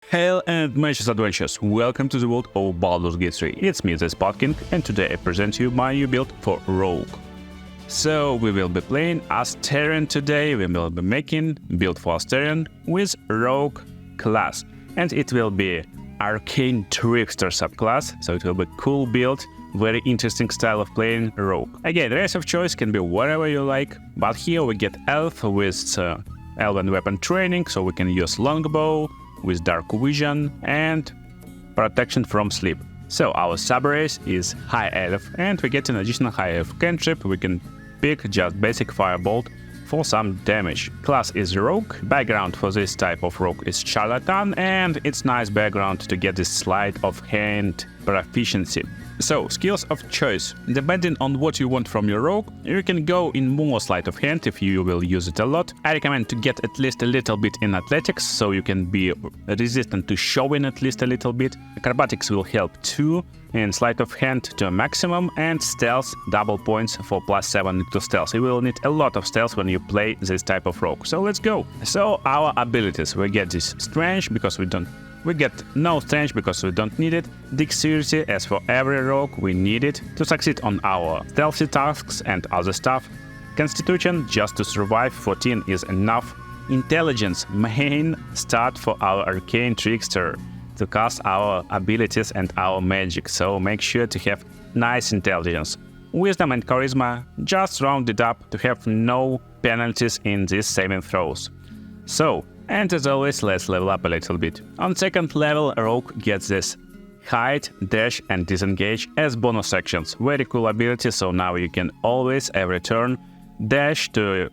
Hail and Matches Adventures, welcome to the world of Baldur's Gate 3. It's me, the Spotking, and today I present you my new build for Rogue. So we will be playing Astarion today, we will be making build for Astarion with Rogue class. And it will be Arcane Trickster subclass, so it will be cool build, very interesting style of playing Rogue. Again, race of choice can be whatever you like, but here we get Elf with Elven weapon training, so we can use Longbow, with Dark Vision and Protection from Sleep. So our subrace is High Elf, and we get an additional High Elf cantrip. We can pick just basic Firebolt for some damage. Class is Rogue. Background for this type of Rogue is Charlatan, and it's nice background to get this sleight of hand proficiency. So, skills of choice. Depending on what you want from your Rogue, you can go in more sleight of hand if you will use it a lot. I recommend to get at least a little bit in athletics, so you can be resistant to showing at least a little bit. Acrobatics will help too, and sleight of hand to a maximum, and stealth double points for +7 to stealth. You will need a lot of stealth when you play this type of Rogue. So let's go. So our abilities, we get this Strange because we get no Strange because we don't need it. Dexterity, as for every Rogue, we need it to succeed on our stealthy tasks and other stuff. Constitution, just to survive, 14 is enough. Intelligence, main start for our Arcane Trickster to cast our abilities and our magic, so make sure to have nice intelligence. Wisdom and Charisma, just round it up to have no penalties in these saving throws. So, and as always, let's level up a little bit. On second level, Rogue gets this Hide, Dash and Disengage as bonus actions. Very cool ability, so now you can always, every turn, dash to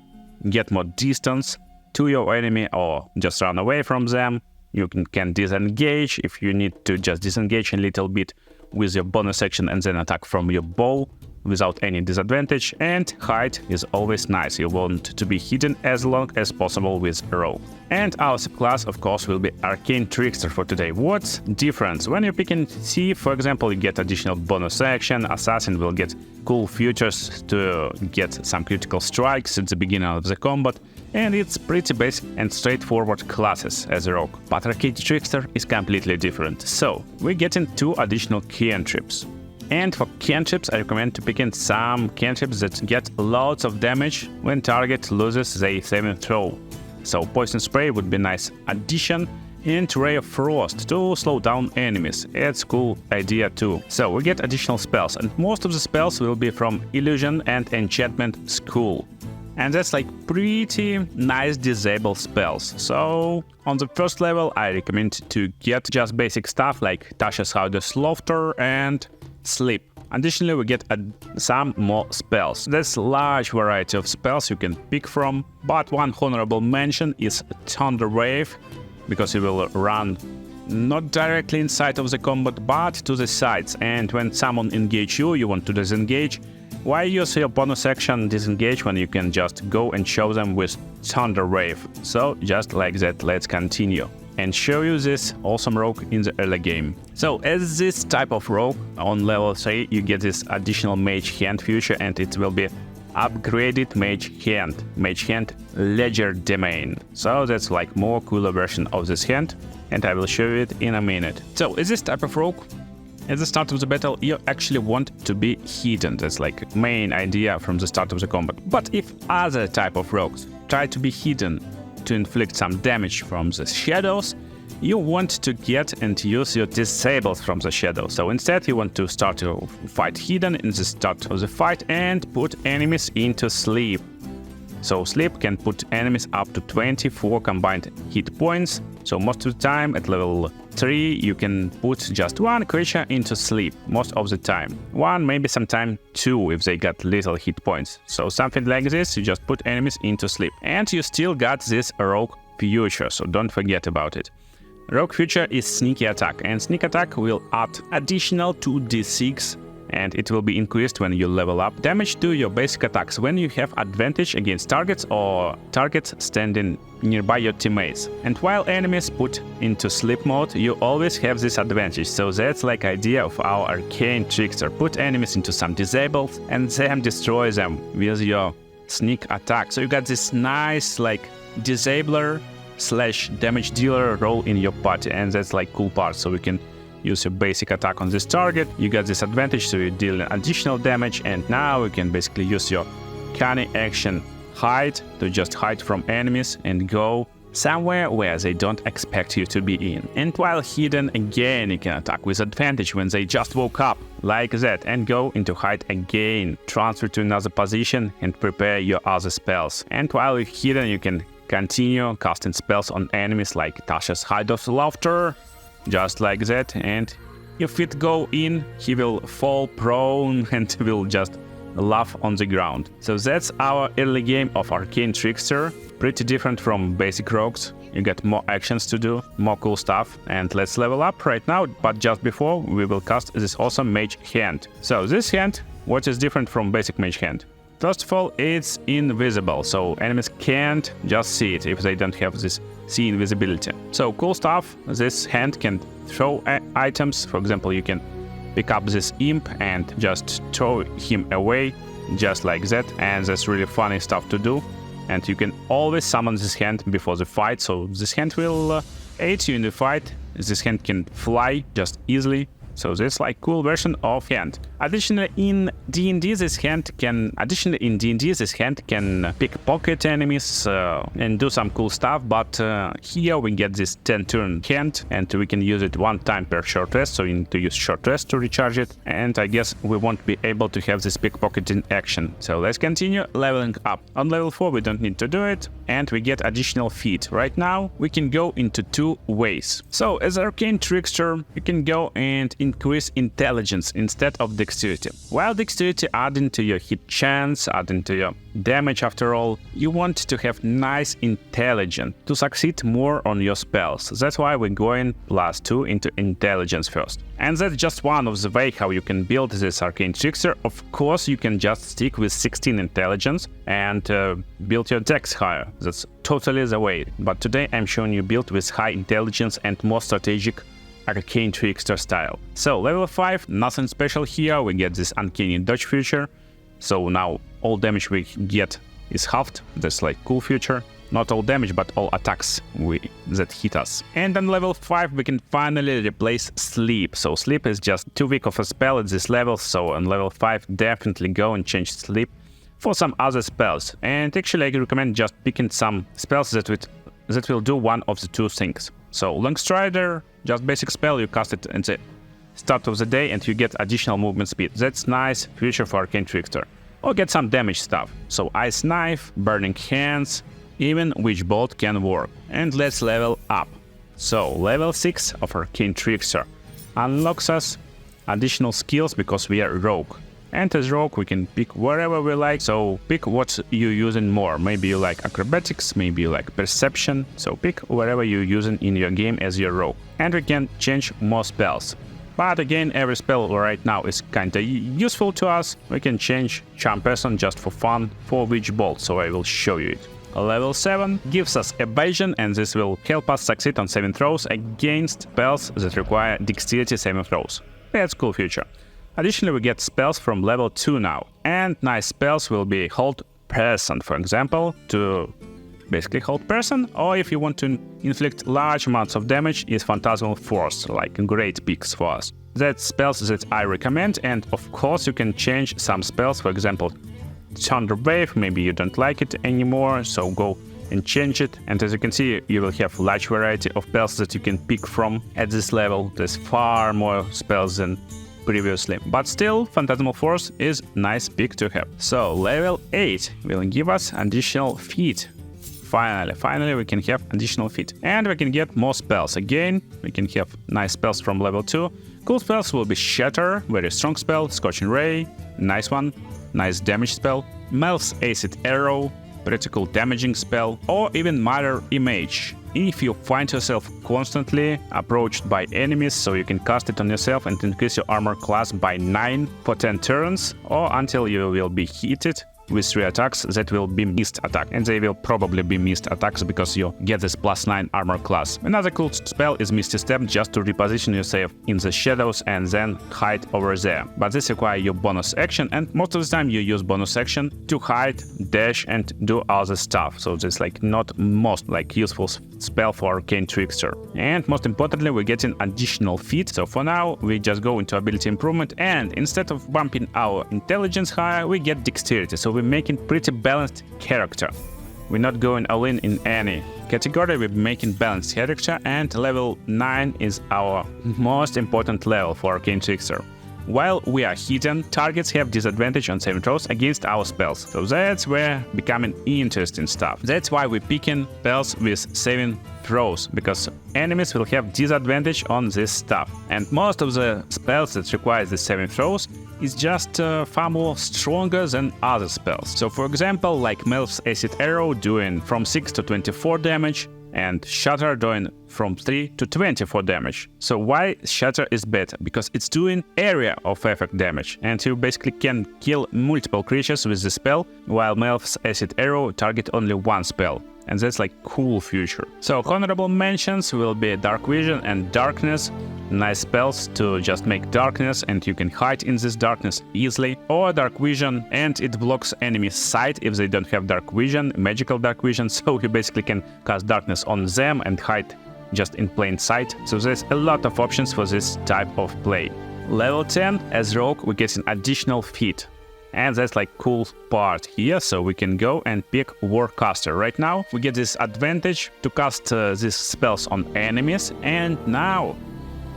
get more distance to your enemy or just run away from them. You can disengage if you need to just disengage a little bit with your bonus action and then attack from your bow without any disadvantage, and hide is always nice. You want to be hidden as long as possible with Rogue. And our subclass, of course, will be Arcane Trickster for today. What's difference? When you pick in Thief, for example, you get additional bonus action. Assassin will get cool features to get some critical strikes at the beginning of the combat, and it's pretty basic and straightforward classes as a Rogue. But Arcane Trickster is completely different. So, we're getting 2 additional cantrips. And for cantrips, I recommend to pick in some cantrips that get lots of damage when target loses their saving throw. So Poison Spray would be a nice addition, and Ray of Frost to slow down enemies. It's a cool idea too. So we get additional spells, and most of the spells will be from Illusion and Enchantment School. And that's like pretty nice disable spells. So on the first level, I recommend to get just basic stuff like Tasha's Hardest Laughter and Sleep. Additionally, we get some more spells. There's a large variety of spells you can pick from, but one honorable mention is Thunder Wave, because you will run not directly inside of the combat, but to the sides, and when someone engages you, you want to disengage. Why use your bonus action disengage when you can just go and show them with Thunder Wave? So just like that, let's continue and show you this awesome Rogue in the early game. So as this type of Rogue, on level 3 you get this additional Mage Hand feature, and it will be upgraded Mage Hand Legerdemain. So that's like more cooler version of this hand, and I will show you it in a minute. So as this type of Rogue, at the start of the battle, you actually want to be hidden. That's like main idea from the start of the combat. But if other type of Rogues try to be hidden to inflict some damage from the shadows, you want to get and use your disables from the shadows. So instead you want to start to fight hidden in the start of the fight and put enemies into sleep. So sleep can put enemies up to 24 combined hit points. So most of the time at level 3 you can put just 1 creature into sleep, most of the time. 1, maybe sometime 2 if they got little hit points. So something like this, you just put enemies into sleep. And you still got this Rogue feature, so don't forget about it. Rogue feature is Sneaky Attack, and Sneak Attack will add additional 2d6, and it will be increased when you level up. Damage to your basic attacks when you have advantage against targets or targets standing nearby your teammates. And while enemies put into sleep mode, you always have this advantage. So that's like idea of our Arcane Trickster. Put enemies into some disables and then destroy them with your Sneak Attack. So you got this nice like disabler / damage dealer role in your party, and that's like cool part. So you can use your basic attack on this target. You get this advantage, so you deal additional damage, and now you can basically use your canny action hide to just hide from enemies and go somewhere where they don't expect you to be in. And while hidden, again, you can attack with advantage when they just woke up, like that, and go into hide again, transfer to another position and prepare your other spells. And while you're hidden, you can continue casting spells on enemies like Tasha's Hide of Laughter, just like that, and if it go in, he will fall prone and will just laugh on the ground. So that's our early game of Arcane Trickster. Pretty different from basic rogues. You get more actions to do, more cool stuff, and let's level up right now. But just before, we will cast this awesome mage hand. So this hand, what is different from basic mage hand? First of all, it's invisible, so enemies can't just see it if they don't have this see invisibility. So cool stuff, this hand can throw items. For example, you can pick up this imp and just throw him away, just like that, and that's really funny stuff to do. And you can always summon this hand before the fight, so this hand will aid you in the fight. This hand can fly just easily. So this is like cool version of hand. Additionally, in D&D, this hand can pickpocket enemies and do some cool stuff. But here we get this 10-turn hand, and we can use it one time per short rest. So you need to use short rest to recharge it. And I guess we won't be able to have this pickpocket in action. So let's continue leveling up. On level 4, we don't need to do it, and we get additional feat. Right now, we can go into 2 ways. So as Arcane Trickster, you can go and increase intelligence instead of dexterity. While dexterity adding to your hit chance, adding to your damage after all, you want to have nice intelligence to succeed more on your spells. That's why we're going +2 into intelligence first. And that's just one of the way how you can build this Arcane Trickster. Of course, you can just stick with 16 intelligence and build your dex higher. That's totally the way. But today I'm showing you build with high intelligence and more strategic Arcane Trickster style. So level 5, nothing special here. We get this uncanny dodge feature. So now all damage we get is halved. That's like cool feature. Not all damage, but all attacks that hit us. And on level 5 we can finally replace sleep. So sleep is just too weak of a spell at this level. So on level 5 definitely go and change sleep for some other spells. And actually I recommend just picking some spells that will do one of the 2 things. So Longstrider, just basic spell, you cast it at the start of the day and you get additional movement speed. That's nice feature for Arcane Trickster. Or get some damage stuff. So Ice Knife, Burning Hands, even Witch Bolt can work. And let's level up. So level 6 of Arcane Trickster unlocks us additional skills because we are rogue. And as rogue, we can pick wherever we like, so pick what you're using more. Maybe you like acrobatics, maybe you like perception, so pick wherever you're using in your game as your rogue. And we can change more spells. But again, every spell right now is kinda useful to us. We can change Charm Person just for fun for Witch Bolt, so I will show you it. Level 7 gives us evasion, and this will help us succeed on saving throws against spells that require dexterity saving throws. That's a cool feature. Additionally, we get spells from level 2 now. And nice spells will be Hold Person, for example, to basically hold person, or if you want to inflict large amounts of damage, is Phantasmal Force, like great picks for us. That's spells that I recommend, and of course you can change some spells, for example, Thunder Wave, maybe you don't like it anymore, so go and change it. And as you can see, you will have large variety of spells that you can pick from at this level. There's far more spells than previously, but still Phantasmal Force is nice pick to have. So level 8 will give us additional feat. Finally we can have additional feat, and we can get more spells. Again, we can have nice spells from level 2. Cool spells will be Shatter, very strong spell, Scorching Ray, nice one, nice damage spell, Mel's Acid Arrow, critical damaging spell, or even Mirror Image. If you find yourself constantly approached by enemies, so you can cast it on yourself and increase your armor class by 9 for 10 turns, or until you will be hit with 3 attacks that will be missed attack, and they will probably be missed attacks because you get this +9 armor class. Another cool spell is Misty Step, just to reposition yourself in the shadows and then hide over there. But this requires your bonus action, and most of the time you use bonus action to hide, dash and do other stuff. So this like not most like useful spell for Arcane Trickster. And most importantly, we're getting additional feat. So for now we just go into ability improvement, and instead of bumping our intelligence higher, we get dexterity. So we're making pretty balanced character. We're not going all in any category, we're making balanced character, and level 9 is our most important level for Arcane Trickster. While we are hidden, targets have disadvantage on saving throws against our spells. So that's where becoming interesting stuff. That's why we're picking spells with saving throws, because enemies will have disadvantage on this stuff. And most of the spells that require the saving throws is just far more stronger than other spells. So for example, like Melf's Acid Arrow doing from 6 to 24 damage, and Shatter doing from 3 to 24 damage. So why Shatter is better? Because it's doing area of effect damage, and you basically can kill multiple creatures with the spell, while Melf's Acid Arrow target only one spell. And that's like cool feature. So honorable mentions will be Dark Vision and Darkness. Nice spells to just make darkness, and you can hide in this darkness easily. Or Dark Vision, and it blocks enemy sight if they don't have Dark Vision, magical Dark Vision, so you basically can cast darkness on them and hide just in plain sight. So there's a lot of options for this type of play. Level 10, as Rogue, we get an additional feat. And that's like cool part here, so we can go and pick Warcaster. Right now we get this advantage to cast these spells on enemies, and now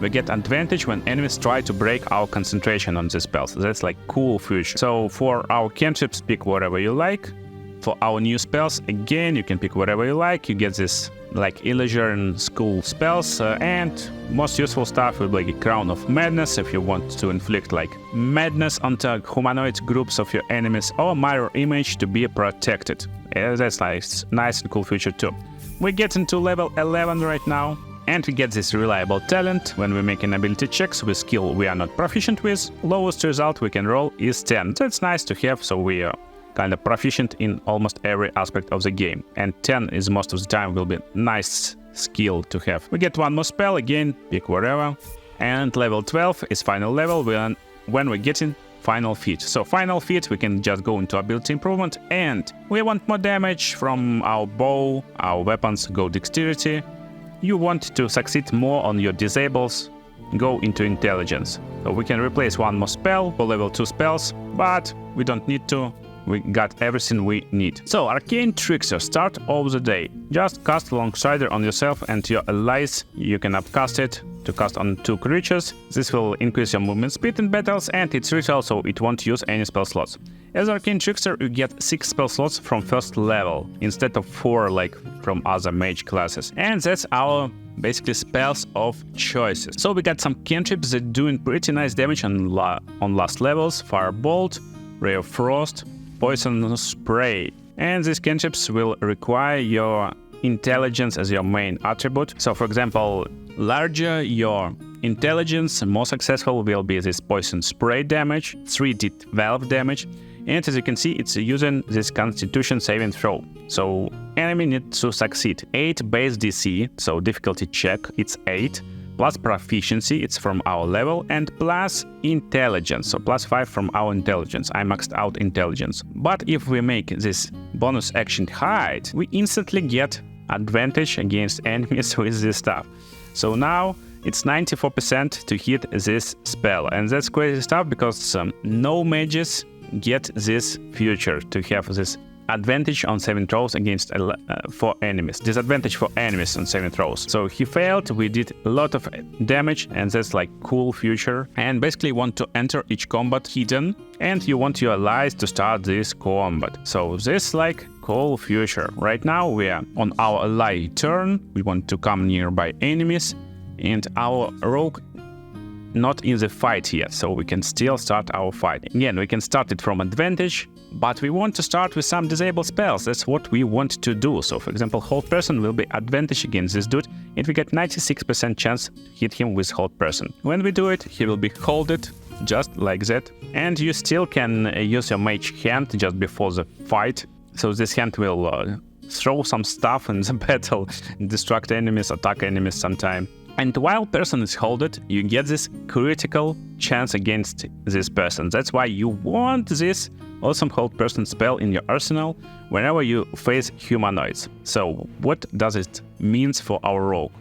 we get advantage when enemies try to break our concentration on the spells. That's like cool feature. So for our cantrips, pick whatever you like. For our new spells, again, you can pick whatever you like. You get this like Illusion School spells, and most useful stuff will be like Crown of Madness if you want to inflict like madness onto humanoid groups of your enemies, or Mirror Image to be protected. That's nice and cool feature too. We get into level 11 right now, and we get this reliable talent. When we make an ability checks with skill we are not proficient with, lowest result we can roll is 10. That's nice to have, so we are kind of proficient in almost every aspect of the game, and 10 is most of the time will be nice skill to have. We get one more spell, again pick whatever, and level 12 is final level when we're getting final feat. So final feat we can just go into ability improvement, and we want more damage from our bow, our weapons go dexterity. You want to succeed more on your disables, go into intelligence. So we can replace one more spell for level 2 spells, but we don't need to. We got everything we need. So Arcane Trickster, start of the day. Just cast Longstrider on yourself and your allies. You can upcast it to cast on 2 creatures. This will increase your movement speed in battles, and it's ritual, so it won't use any spell slots. As Arcane Trickster, you get 6 spell slots from first level, instead of 4 like from other mage classes. And that's our basically spells of choices. So we got some cantrips that doing pretty nice damage on last levels. Firebolt, Ray of Frost, Poison Spray. And these cantrips will require your intelligence as your main attribute. So for example, larger your intelligence, more successful will be this Poison Spray damage, 3d12 damage. And as you can see, it's using this Constitution saving throw. So enemy needs to succeed 8 base DC, so difficulty check, it's 8. Plus proficiency, it's from our level, and plus intelligence, so plus 5 from our intelligence. I maxed out intelligence. But if we make this bonus action hide, we instantly get advantage against enemies with this stuff. So now it's 94% to hit this spell, and that's crazy stuff because no mages get this feature to have this advantage on saving throws against for enemies, disadvantage for enemies on saving throws. So he failed, we did a lot of damage, and that's like cool feature. And basically you want to enter each combat hidden, and you want your allies to start this combat. So this like cool feature. Right now we are on our ally turn, we want to come nearby enemies, and our rogue not in the fight yet, so we can still start our fight. Again, we can start it from advantage, but we want to start with some disabled spells. That's what we want to do. So for example, Hold Person will be advantage against this dude, and we get 96% chance to hit him with Hold Person. When we do it, he will be holded just like that. And you still can use your mage hand just before the fight. So this hand will throw some stuff in the battle, distract enemies, attack enemies sometime. And while person is holded, you get this critical chance against this person. That's why you want this awesome hold person spell in your arsenal whenever you face humanoids. So what does it mean for our rogue?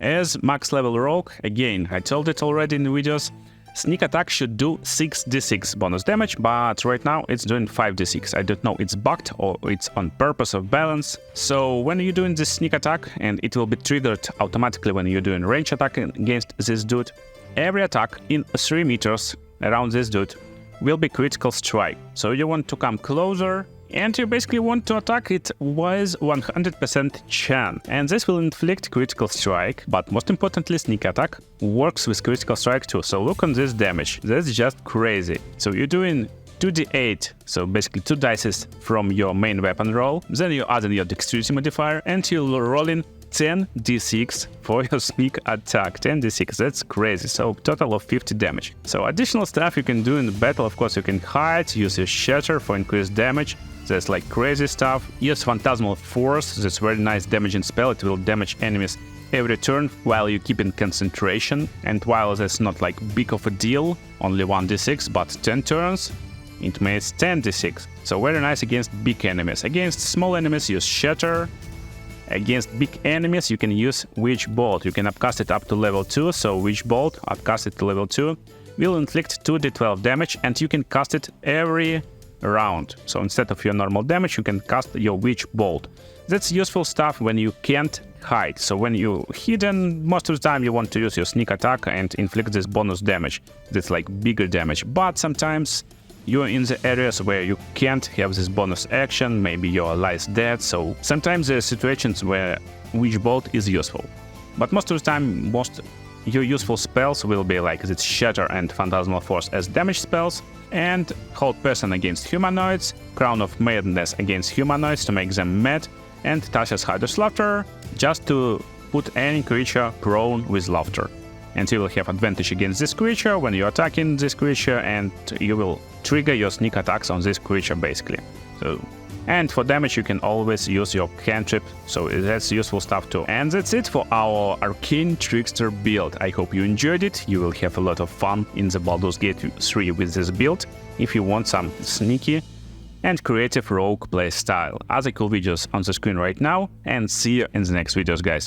As max level rogue, again, I told it already in the videos, sneak attack should do 6d6 bonus damage, but right now it's doing 5d6. I don't know, it's bugged or it's on purpose of balance. So when you're doing this sneak attack, and it will be triggered automatically when you're doing range attack against this dude, every attack in 3 meters around this dude will be critical strike. So you want to come closer, and you basically want to attack it with 100% chance. And this will inflict critical strike, but most importantly, sneak attack works with critical strike too. So look on this damage, that's just crazy. So you're doing 2d8, so basically 2 dice from your main weapon roll, then you add in your dexterity modifier, and you're rolling 10d6 for your sneak attack. 10d6, that's crazy. So total of 50 damage. So additional stuff you can do in the battle, of course, you can hide, use your shatter for increased damage. That's like crazy stuff. Use Phantasmal Force, that's very nice damaging spell. It will damage enemies every turn while you keep in concentration. And while that's not like big of a deal, only 1d6, but 10 turns, it makes 10d6. So very nice against big enemies. Against small enemies, use Shatter. Against big enemies, you can use Witch Bolt. You can upcast it up to level 2, so Witch Bolt, upcast it to level 2, will inflict 2d12 damage, and you can cast it every round. So instead of your normal damage, you can cast your Witch Bolt. That's useful stuff when you can't hide. So when you're hidden, most of the time you want to use your sneak attack and inflict this bonus damage. That's like bigger damage. But sometimes you're in the areas where you can't have this bonus action, maybe your ally is dead, so sometimes there are situations where Witch Bolt is useful. But most of the time, your useful spells will be like this Shatter and Phantasmal Force as damage spells, and Hold Person against humanoids, Crown of Madness against humanoids to make them mad, and Tasha's Hideous Laughter just to put any creature prone with laughter. And you will have advantage against this creature when you're attacking this creature, and you will trigger your sneak attacks on this creature basically. And for damage you can always use your cantrip, so that's useful stuff too. And that's it for our Arcane Trickster build. I hope you enjoyed it. You will have a lot of fun in the Baldur's Gate 3 with this build if you want some sneaky and creative rogue play style. Other cool videos on the screen right now, and see you in the next videos, guys.